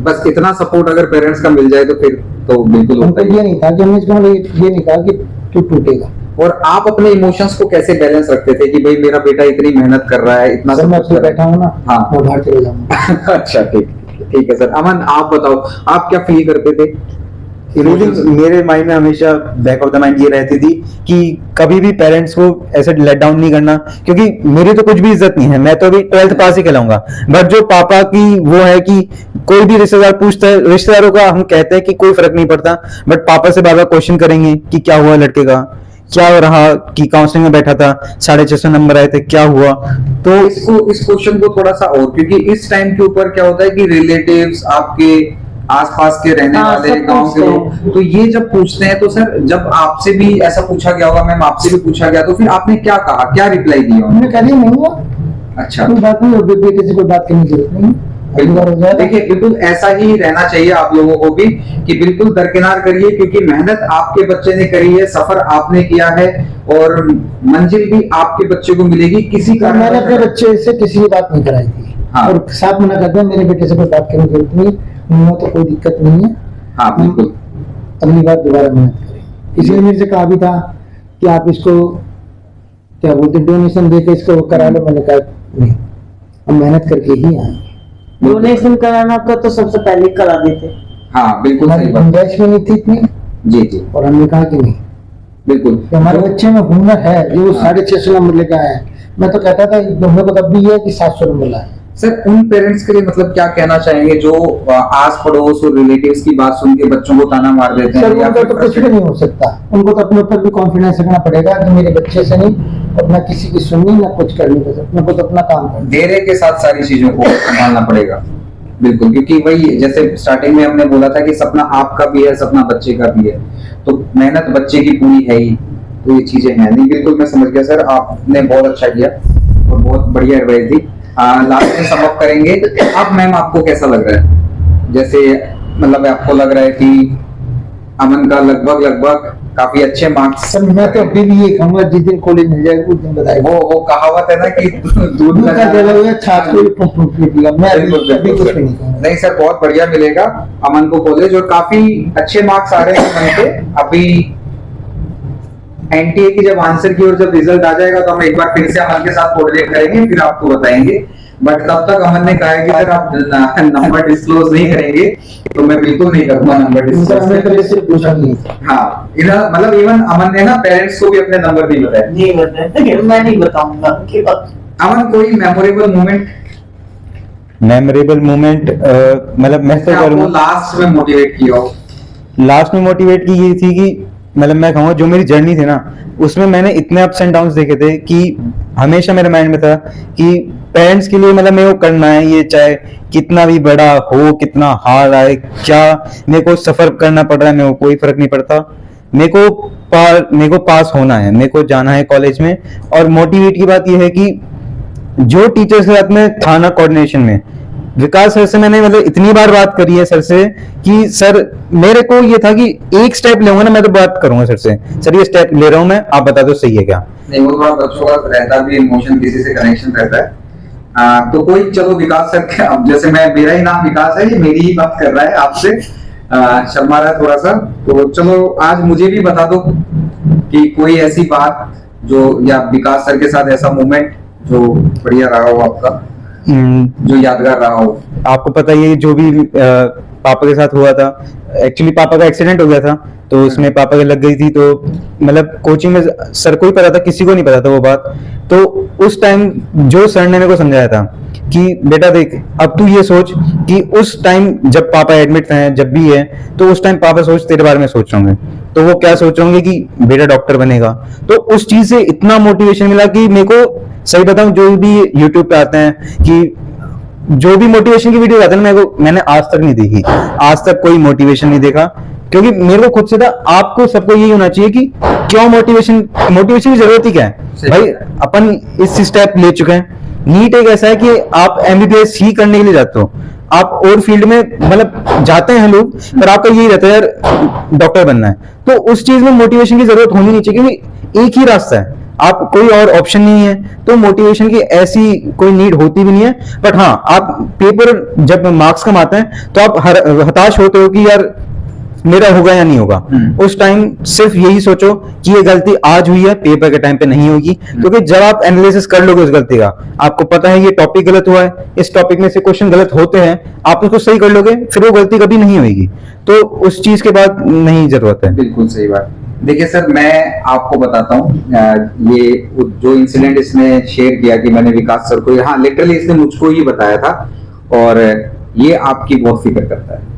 बस इतना सपोर्ट अगर पेरेंट्स का मिल जाए तो फिर तो बिल्कुल होता हमको ही। ये नहीं था कि हमने इसको ये नहीं कहा कि तू टूटेगा। और आप अपने इमोशंस को कैसे बैलेंस रखते थे कि भाई मेरा बेटा इतनी मेहनत कर रहा है, इतना सर मैं सब कुछ अब कर बैठा हूँ ना, हाँ। मैं बाहर चले जाऊंगा। अच्छा ठीक ठीक है सर। अमन आप बताओ, आप क्या फील करते थे? फीलिंग मेरे माइंड में हमेशा बैक ऑफ द माइंड ये रहती थी कि कभी भी पेरेंट्स को ऐसे लेट डाउन नहीं करना, क्योंकि मेरी तो कुछ भी इज्जत नहीं है, मैं तो अभी 12th पास ही कहलाऊंगा। बट जो पापा की वो है कि कोई भी रिश्तेदार पूछता है, रिश्तेदारों का हम कहते हैं कि कोई फर्क नहीं पड़ता, बट पापा से बार बार क्वेश्चन करेंगे कि क्या हुआ लड़के का, क्या हो रहा, कि काउंसलिंग में बैठा था 650 नंबर आए थे, क्या हुआ। तो इस क्वेश्चन को थोड़ा सा और, क्योंकि इस टाइम के ऊपर क्या होता है कि रिलेटिव्स, आपके आसपास के रहने हाँ, वाले, सब गांव के पूछते लोग, तो ये जब पूछते हैं तो सर जब आपसे भी ऐसा पूछा गया होगा, मैम आपसे भी पूछा गया, तो फिर आपने क्या कहा, क्या रिप्लाई दिया? हमने कहा नहीं हुआ, अच्छा, कोई बात नहीं, और बेटे से कोई बात करने की जरूरत नहीं, अगली बार हो जाएगा। देखिए बिल्कुल ऐसा ही रहना चाहिए आप लोगों को भी, कि बिल्कुल दरकिनार करिए, क्योंकि मेहनत आपके बच्चे ने करी है, सफर आपने किया है, और मंजिल भी आपके बच्चे को मिलेगी। किसी तो मैंने अपने कारण बच्चे से किसी की बात नहीं कराई थी, हाँ। और साथ मना कर दिया मेरे बेटे से कोई बात करने की जरूरत नहीं, उन्हें तो कोई दिक्कत नहीं है, हाँ बिल्कुल, अगली बार दोबारा मेहनत करें। इसलिए मेरे से कहा भी था कि आप इसको क्या बोलते डोनेशन देके इसको करा लो, मैंने कहा नहीं, हम मेहनत करके ही आएंगे। डोनेशन कराना का तो सबसे पहले करा देते। हाँ बिल्कुल हमारी सही बात, गुंजाइश में नहीं थी इतनी, जी जी और हमने कहा कि नहीं, बिल्कुल। कि हमारे बच्चे में हुनर है, जो 650 नंबर लेकर आए हैं। मैं तो कहता था मेरे को तब भी है कि 700 नंबर लाए। सर उन पेरेंट्स के लिए मतलब क्या कहना चाहेंगे जो आस पड़ोस और रिलेटिव्स की बात सुन के बच्चों को ताना मार देते हैं? सर या उनका फिर तो कुछ भी नहीं हो सकता, उनको तो अपने ऊपर भी कॉन्फिडेंस रखना पड़ेगा कि मेरे बच्चे से नहीं, अपना किसी की सुननी ना कुछ करनी, बस अपने को तो अपना काम करना। धैर्य के साथ सारी चीजों को संभालना पड़ेगा, बिल्कुल, क्योंकि वही जैसे स्टार्टिंग में हमने बोला था कि सपना आपका भी है, सपना बच्चे का भी है, तो मेहनत बच्चे की पूरी है ही, तो ये चीजें हैं नहीं। बिल्कुल मैं समझ गया सर, आपने बहुत अच्छा किया और बहुत बढ़िया एडवाइस दी। लास्ट में समअप करेंगे, अब मैम आपको कैसा लग रहा है? जैसे मतलब आपको लग रहा है कि अमन का लगभग काफी अच्छे मार्क्स? सर मैं तो अभी भी ये कहूंगा, जिस दिन कॉलेज मिल जाएगा उस दिन बताएगा। वो कहावत है ना कि दूध दूध का जला हुआ का छाछ को भी फूंक पीगा। मैं बिल्कुल, अभी बिल्कुल, कुछ भी नहीं कहूंगा। नहीं सर, बहुत बढ़िया मिलेगा अमन को कॉलेज, और काफी अच्छे मार्क्स आ रहे हैं अमन के। अभी एनटीए की जब आंसर की और जब रिजल्ट आ जाएगा तो हम एक बार फिर से अमन के साथ कोऑर्डिनेट करेंगे, फिर आपको बताएंगे। बट तब तक अमन ने कहा है कि सर आप नंबर डिस्क्लोज नहीं करेंगे, तो मैं बिल्कुल नहीं करूंगा नंबर इनसे हमने डिस्क्लोज। कभी सिर्फ पूछा नहीं। हाँ, मतलब इवन अमन ने ना पेरेंट्स को भी अपने नंबर नहीं बताए। नहीं बताया, मैं नहीं बताऊंगा कि अमन कोई मेमोरेबल मोमेंट मेमोरेबल मोमेंट मतलब मैं तो आपको करूँगा लास्ट में मोटिवेट किया हो? लास्ट में मोटिवेट की ये थी कि मतलब मैं कहूँगा जो मेरी जर्नी थी ना, उसमें मैंने इतने अप्स एंड डाउन्स देखे थे कि हमेशा मेरे माइंड में था कि पेरेंट्स के लिए मतलब मेरे को करना है ये, चाहे कितना भी बड़ा हो, कितना हार्ड आए, क्या मेरे को सफर करना पड़ रहा है, मेरे को कोई फर्क नहीं पड़ता। मेरे को पास होना है, मेरे को जाना है कॉलेज में। और मोटिवेट की बात ये है कि जो टीचर्स के साथ में था ना कोऑर्डिनेशन में, विकास सर से मैंने मतलब इतनी बार बात करी है सर से कि सर मेरे को ये था कि एक स्टेप लूंगा ना मैं तो बात करूंगा सर से, सर ये स्टेप ले रहा हूं मैं, आप बता दो सही है क्या। नहीं, वो थोड़ा बच्चों का रहता भी इमोशन, किसी से कनेक्शन रहता है। तो कोई चलो विकास सर के, अब जैसे मेरा ही नाम विकास है, ये मेरी ही बात कर रहा है आपसे, शर्मा रहा है थोड़ा सा, तो चलो आज मुझे भी बता दो कि कोई ऐसी बात जो, या विकास सर के साथ ऐसा मोमेंट जो बढ़िया रहा हो आपका, जो यादगार रहा हो। आपको पता ही है जो भी पापा के साथ हुआ था, एक्चुअली पापा का एक्सीडेंट हो गया था, तो उसमें पापा के लग गई थी, तो मतलब कोचिंग में सर को ही पता था, किसी को नहीं पता था वो बात। तो उस टाइम जो सर ने मेरे को समझाया था कि बेटा देख, अब तू ये सोच कि उस टाइम जब पापा एडमिट हैं, जब भी है, तो उस टाइम पापा सोच तेरे बारे में सोच रहे होंगे, तो वो क्या सोच रहे होंगे कि बेटा डॉक्टर बनेगा। तो उस चीज से इतना मोटिवेशन मिला कि मेरे को सही बताऊं, जो भी यूट्यूब पे आते हैं कि जो भी मोटिवेशन की वीडियो आते हैं ना, मैंने आज तक नहीं देखी, आज तक कोई मोटिवेशन नहीं देखा, क्योंकि मेरे को खुद से था, आपको सबको यही होना चाहिए कि क्यों मोटिवेशन की जरूरत ही क्या है भाई। अपन इस स्टेप ले चुके हैं, नीट एक ऐसा है कि आप एमबीबीएस ही करने के लिए जाते हो, आप और फील्ड में मतलब जाते हैं लोग, पर आपका यही रहता है यार डॉक्टर बनना है, तो उस चीज में मोटिवेशन की जरूरत होनी नहीं चाहिए, क्योंकि एक ही रास्ता है, आप कोई और ऑप्शन नहीं है, तो मोटिवेशन की ऐसी कोई नीड होती भी नहीं है। बट हाँ, आप पेपर जब मार्क्स कम आते हैं तो आप हताश होते हो कि यार मेरा होगा या नहीं होगा। उस टाइम सिर्फ यही सोचो कि ये गलती आज हुई है, पेपर के टाइम पे नहीं होगी, क्योंकि जब आप एनालिसिस कर लोगे उस गलती का, आपको पता है ये टॉपिक गलत हुआ है, इस टॉपिक में से क्वेश्चन गलत होते हैं, आप उसको सही कर लोगे, फिर वो गलती कभी नहीं होगी। तो उस चीज के बाद नहीं जरूरत है। बिल्कुल सही बात। देखिए सर, मैं आपको बताता हूँ, ये जो इंसिडेंट इसने शेयर किया कि मैंने विकास सर को, हाँ लिटरली इसने मुझको ही बताया था, और ये आपकी बहुत फिक्र करता है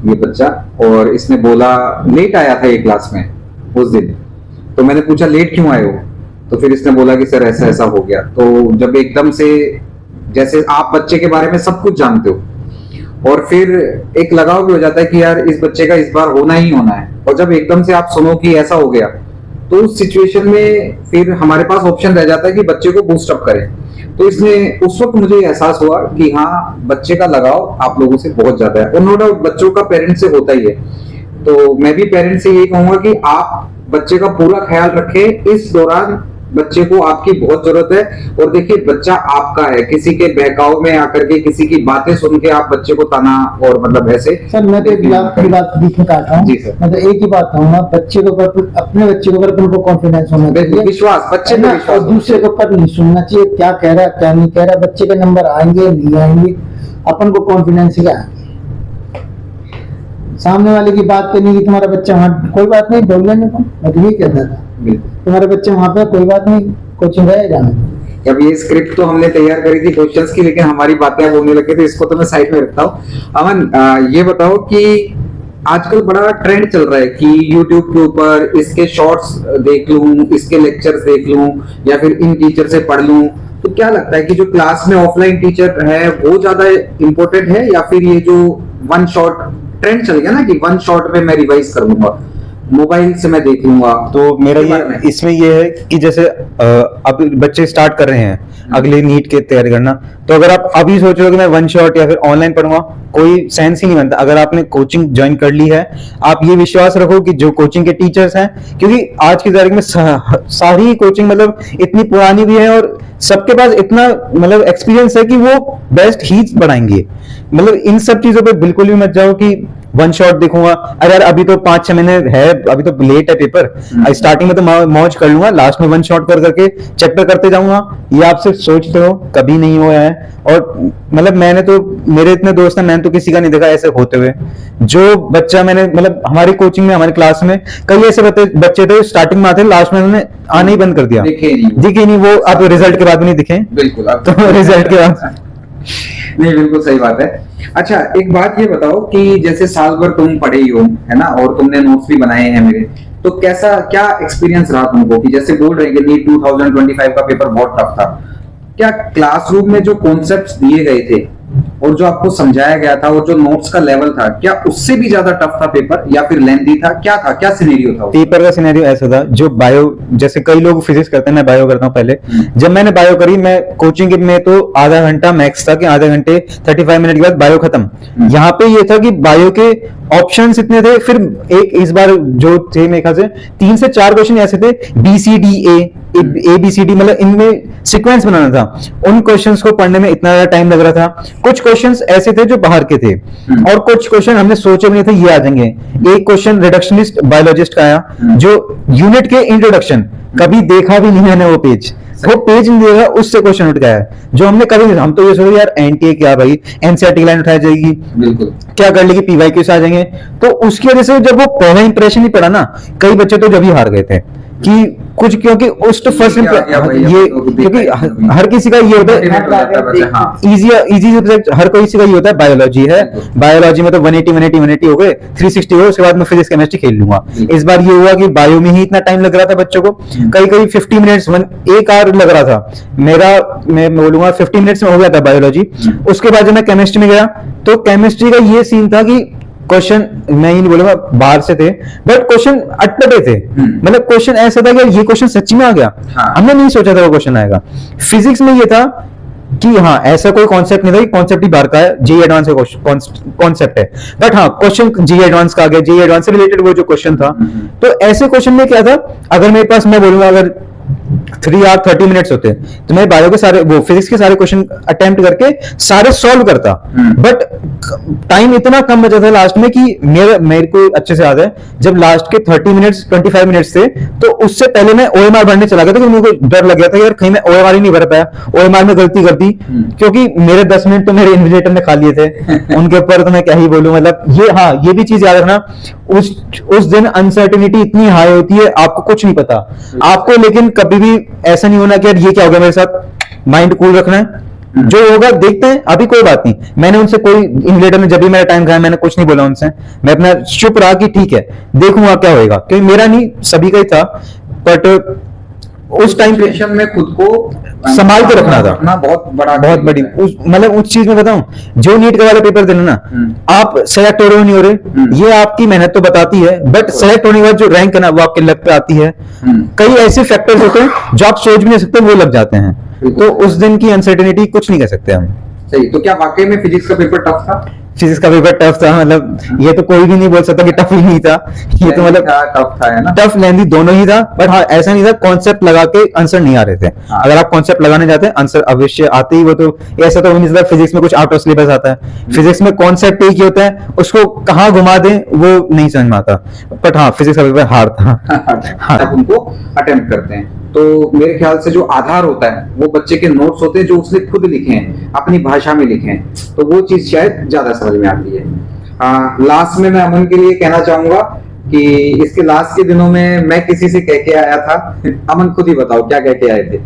ये बच्चा। और इसने बोला लेट आया था ये क्लास में उस दिन, तो मैंने पूछा लेट क्यों आए हो, तो फिर इसने बोला कि सर ऐसा ऐसा हो गया। तो जब एकदम से, जैसे आप बच्चे के बारे में सब कुछ जानते हो, और फिर एक लगाव भी हो जाता है कि यार इस बच्चे का इस बार होना ही होना है, और जब एकदम से आप सुनो कि ऐसा हो गया, तो उस सिचुएशन में फिर हमारे पास ऑप्शन रह जाता है कि बच्चे को बूस्ट अप करें। तो इसने उस वक्त मुझे एहसास हुआ कि हाँ, बच्चे का लगाव आप लोगों से बहुत ज्यादा है, और नो डाउट बच्चों का पेरेंट्स से होता ही है। तो मैं भी पेरेंट्स से यही कहूंगा कि आप बच्चे का पूरा ख्याल रखें, इस दौरान बच्चे को आपकी बहुत जरूरत है। और देखिए, बच्चा आपका है, किसी के बहकाव में आकर के, किसी की बातें सुन के आप बच्चे को ताना और मतलब ऐसे। सर मैं तो एक आपकी बात बीच में काट रहा हूँ। जी सर। मैं तो एक ही बात कहूंगा, बच्चे के ऊपर, अपने बच्चे के ऊपर उनको कॉन्फिडेंस होना चाहिए, विश्वास, बच्चे पे विश्वास, और दूसरे के ऊपर नहीं सुनना चाहिए क्या कह रहा है क्या नहीं कह रहा। बच्चे के नंबर आएंगे नहीं आएंगे, अपन को कॉन्फिडेंस क्या है, सामने वाले की बात करनी कि तुम्हारा बच्चा वहाँ, कोई बात नहीं बोल लेने को, मैं तो यही कहता था तुम्हारे बच्चे वहाँ पे, कोई बात नहीं कोचिंग रहे जाने। अब ये स्क्रिप्ट तो हमने तैयार करी थी क्वेश्चंस की, लेकिन हमारी बातें अब होने लगी, तो इसको तो मैं साइड में रखता हूँ। अमन, ये बताओ कि आजकल बड़ा ट्रेंड चल रहा है कि YouTube के ऊपर इसके शॉर्ट्स देख लूं, इसके लेक्चर्स देख लूं, या फिर इन टीचर से पढ़ लूं। तो क्या लगता है कि जो क्लास में ऑफलाइन टीचर है वो ज्यादा इम्पोर्टेंट है, या फिर ये जो वन शॉट ट्रेंड चल गया ना कि वन शॉट में मैं रिवाइज कर लूंगा, मोबाइल से मैं देख लूंगा? तो मेरा ये इसमें ये है कि जैसे अब बच्चे स्टार्ट कर रहे हैं अगले नीट के तैयारी करना, तो अगर आप अभी सोच रहे हो कि मैं वन शॉट या फिर ऑनलाइन पढ़ूंगा, कोई सेंस ही नहीं बनता। अगर आपने कोचिंग ज्वाइन कर ली है, आप ये विश्वास रखो कि जो कोचिंग के टीचर्स हैं, क्योंकि आज की तारीख में सारी कोचिंग मतलब इतनी पुरानी भी है और सबके पास इतना मतलब एक्सपीरियंस है कि वो बेस्ट ही पढ़ाएंगे। मतलब इन सब चीजों पे बिल्कुल भी मत जाओ कि वन शॉट देखूंगा। अगर अभी तो 5-6 महीने है, अभी तो लेट है पेपर, स्टार्टिंग में तो मौज कर लूंगा, लास्ट में वन शॉट कर करके चैप्टर करते जाऊंगा। ये आप सिर्फ सोचते हो, कभी नहीं हुआ है। और मतलब मैंने तो, मेरे इतने दोस्त हैं, मैंने तो किसी का नहीं देखा ऐसे होते हुए। जो बच्चा मैंने मतलब हमारी कोचिंग में, हमारी क्लास में कई ऐसे बच्चे थे स्टार्टिंग में आते, लास्ट में उन्होंने आना ही बंद कर दिया, दिखे नहीं वो। अब रिजल्ट के बाद भी नहीं दिखे, बिल्कुल। अब तो रिजल्ट के बाद नहीं, बिल्कुल सही बात है। अच्छा, एक बात ये बताओ कि जैसे साल भर तुम पढ़े ही हो, है ना, और तुमने नोट्स भी बनाए हैं मेरे, तो कैसा, क्या एक्सपीरियंस रहा तुमको? कि जैसे बोल रहे कि नीट 2025 का पेपर बहुत टफ था, क्या क्लासरूम में जो कॉन्सेप्ट्स दिए गए थे और जो आपको समझाया गया था और जो नोट्स का लेवल था, क्या उससे भी ज्यादा टफ था पेपर, या फिर लेंथी था? क्या सिनेरियो था? पेपर का सिनेरियो ऐसा था, जो बायो, जैसे कई लोग फिजिक्स करते हैं, मैं बायो करता हूँ पहले। जब मैंने बायो करी, मैं कोचिंग में तो आधा घंटा मैक्स था कि आधे घंटे 35 मिनट के बाद बायो खत्म। यहाँ पे ये था कि बायो के ऑप्शंस इतने थे, फिर एक इस बार जो थे मेरे ख्याल से 3 से 4 क्वेश्चन ऐसे थे, BCD ABCD, मतलब इनमें सीक्वेंस बनाना था। उन क्वेश्चंस को पढ़ने में इतना ज्यादा टाइम लग रहा था। कुछ क्वेश्चंस ऐसे थे जो बाहर के थे, और कुछ क्वेश्चन हमने सोचे भी नहीं थे ये आ जाएंगे। एक क्वेश्चन रिडक्शनिस्ट बायोलॉजिस्ट का आया, जो यूनिट के इंट्रोडक्शन, कभी देखा भी नहीं मैंने वो पेज नहीं देखा, उससे क्वेश्चन उठ गया है जो हमने कभी नहीं। हम तो ये सोचे यार एनटीए क्या भाई, एनसीईआरटी लाइन उठाई जाएगी, बिल्कुल क्या कर लेगी, पीवाईक्यूज आ जाएंगे। तो उसकी वजह से जब वो पहला इंप्रेशन ही पड़ा ना, कई बच्चे तो जब ही हार गए थे कि कुछ, क्योंकि उस तो फर्स्ट ये, क्योंकि हर किसी का ये होता है इजी सब्जेक्ट, हर कोई किसी का ये होता है बायोलॉजी है, बायोलॉजी में तो 180 हो गए, 360 हो, उसके बाद मैं फिजिक्स केमिस्ट्री खेल लूंगा। इस बार ये हुआ कि बायो में ही इतना टाइम लग रहा था बच्चों को, कई 50 मिनट्स, 1 आवर लग रहा था मेरा, मैं बोलूंगा 50 मिनट्स में हो गया था बायोलॉजी। उसके बाद जब मैं केमिस्ट्री में गया, तो केमिस्ट्री का ये सीन था कि क्वेश्चन, मैं ही नहीं बोलूंगा बाहर से थे, बट क्वेश्चन अटपटे थे। मतलब क्वेश्चन ऐसा था कि ये क्वेश्चन सच्ची में आ गया, हमने नहीं सोचा था वो क्वेश्चन आएगा। फिजिक्स में ये था कि हाँ, ऐसा कोई कॉन्सेप्ट नहीं था कि कॉन्सेप्ट ही बाहर का है, जेईई एडवांस का कॉन्सेप्ट है, बट हाँ क्वेश्चन जेईई एडवांस का आ गया, जेईई एडवांस से रिलेटेड वो जो क्वेश्चन था। तो ऐसे क्वेश्चन में क्या था, अगर मेरे पास, मैं बोलूंगा अगर 3 आवर 30 मिनट्स होते हैं, तो मैं बायो के सारे वो फिजिक्स के सारे क्वेश्चन अटेम्प्ट करके सारे सॉल्व करता, बट टाइम इतना कम बचा था लास्ट में कि मेरे को अच्छे से याद है जब लास्ट के 30 मिनट्स 25 मिनट्स थे, तो उससे पहले मैं ओएमआर भरने चला गया था, क्योंकि मेरे को डर लग गया था यार कहीं मैं ओएमआर ही नहीं भर पाया, ओएमआर में गलती कर दी, क्योंकि मेरे 10 मिनट तो मेरे इन्विजिलेटर ने खा लिए थे उनके ऊपर, तो मैं क्या ही बोलूं। मतलब ये, हाँ ये भी चीज याद रखना, उस दिन अनसर्टेनिटी इतनी हाई होती है, आपको कुछ नहीं पता आपको, लेकिन कभी भी ऐसा नहीं होना कि यार ये क्या हो गया मेरे साथ, माइंड कूल रखना है, जो होगा देखते हैं, अभी कोई बात नहीं। मैंने उनसे कोई इन्विजिलेटर में जब भी मेरा टाइम खाया मैंने कुछ नहीं बोला उनसे, मैं अपना चुप रहा कि ठीक है देखूंगा क्या होएगा, क्योंकि मेरा नहीं सभी का ही था, बट उस टाइम पे सिचुएशन में खुद को संभाल के रखना था, बहुत बड़ी मतलब उस चीज में बताऊं, जो नीट का वाला पेपर देना ना, आप सेलेक्ट हो रहे हो नहीं हो रहे, ये आपकी मेहनत तो बताती है, बट सेलेक्ट होने के बाद जो रैंक है ना वो आपके लक पे आती है। कई ऐसे फैक्टर्स होते हैं जो आप सोच भी नहीं सकते, वो लग जाते हैं, तो उस दिन की अनसर्टेनिटी कुछ नहीं कर सकते हम। सही। तो क्या वाकई में फिजिक्स का पेपर टफ था? फिजिक्स का पेपर टफ था, मतलब ये तो कोई भी नहीं बोल सकता कि टफ ही नहीं था, ये तो मतलब टफ था, है ना? टफ लेंथी दोनों ही था, बट हाँ ऐसा नहीं था कॉन्सेप्ट लगा के आंसर नहीं आ रहे थे। हाँ। अगर आप कॉन्सेप्ट लगाने जाते हैं आंसर अवश्य आते ही, वो तो ऐसा तो हो नहीं सकता फिजिक्स में कुछ आउट ऑफ सिलेबस आता है, फिजिक्स में कॉन्सेप्ट एक ही होता है, उसको कहाँ घुमा दें वो नहीं समझ में आता, बट हाँ फिजिक्स का पेपर हार्ड था। हाँ। तब उनको अटेम्प्ट करते हैं, तो मेरे ख्याल से जो आधार होता है वो बच्चे के नोट्स होते हैं जो उसने खुद लिखे हैं, अपनी भाषा में लिखे हैं, तो वो चीज शायद ज्यादा समझ में आती है। लास्ट में मैं अमन के लिए कहना चाहूंगा कि इसके लास्ट के दिनों में मैं किसी से कह के आया था, अमन खुद ही बताओ क्या कह के आए थे?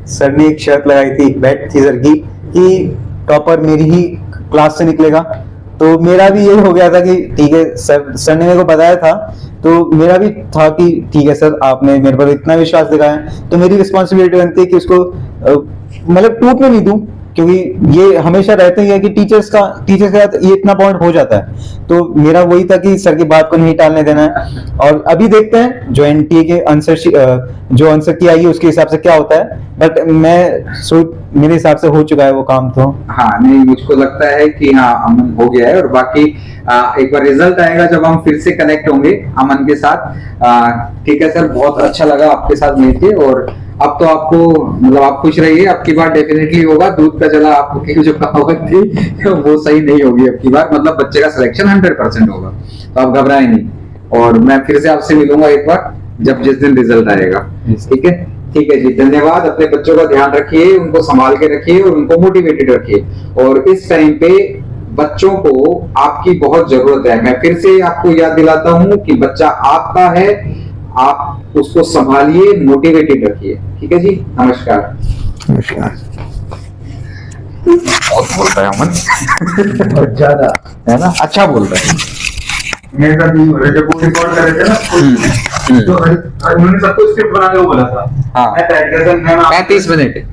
सर ने एक शर्त लगाई थी, बेट थी सर की, कि टॉपर मेरी ही क्लास से निकलेगा, तो मेरा भी यही हो गया था कि ठीक है सर ने मेरे को बताया था, तो मेरा भी था कि ठीक है सर आपने मेरे पर इतना विश्वास दिखाया है, तो मेरी रिस्पॉन्सिबिलिटी बनती है कि उसको मतलब टूटने नहीं दूं, क्योंकि ये हमेशा रहता ही है कि टीचर्स के साथ ये इतना पॉइंट हो जाता है, तो मेरा वही था कि सर की बात को नहीं टालने देना है। और अभी देखते हैं जो एनटीए के आंसर की आई है उसके हिसाब से क्या होता है, बट मेरे हिसाब से हो चुका है वो काम तो। हाँ नहीं, मुझको लगता है कि हाँ अमन हो गया है, और बाकी एक बार रिजल्ट आएगा जब हम फिर से कनेक्ट होंगे अमन के साथ। ठीक है सर, बहुत अच्छा लगा आपके साथ मिलके, और अब तो आपको मतलब आप खुश रहिए, अब की बार डेफिनेटली होगा, दूध का जला आपको जो कहावत थी वो सही नहीं होगी अब की बार, मतलब बच्चे का सिलेक्शन 100% होगा, तो आप घबराए नहीं, और मैं फिर से आपसे मिलूंगा एक बार जब जिस दिन रिजल्ट आएगा। ठीक है, ठीक है जी, धन्यवाद। अपने बच्चों का ध्यान रखिए, उनको संभाल के रखिए और उनको मोटिवेटेड रखिए, और इस टाइम पे बच्चों को आपकी बहुत जरूरत है। मैं फिर से आपको याद दिलाता हूं कि बच्चा आपका है, आप उसको संभालिए, मोटिवेटेड रखिए। ठीक है जी, नमस्कार। नमस्कार। बहुत बोलता है अमन बहुत ज्यादा है ना, अच्छा बोलता है। मेरे साथ यही हो रहा है, जब वो रिकॉर्ड कर रहे थे ना, तो उन्होंने सबको स्क्रिप्ट बना के वो बोला था। हाँ। मैं प्रैक्टिकल 35 मिनट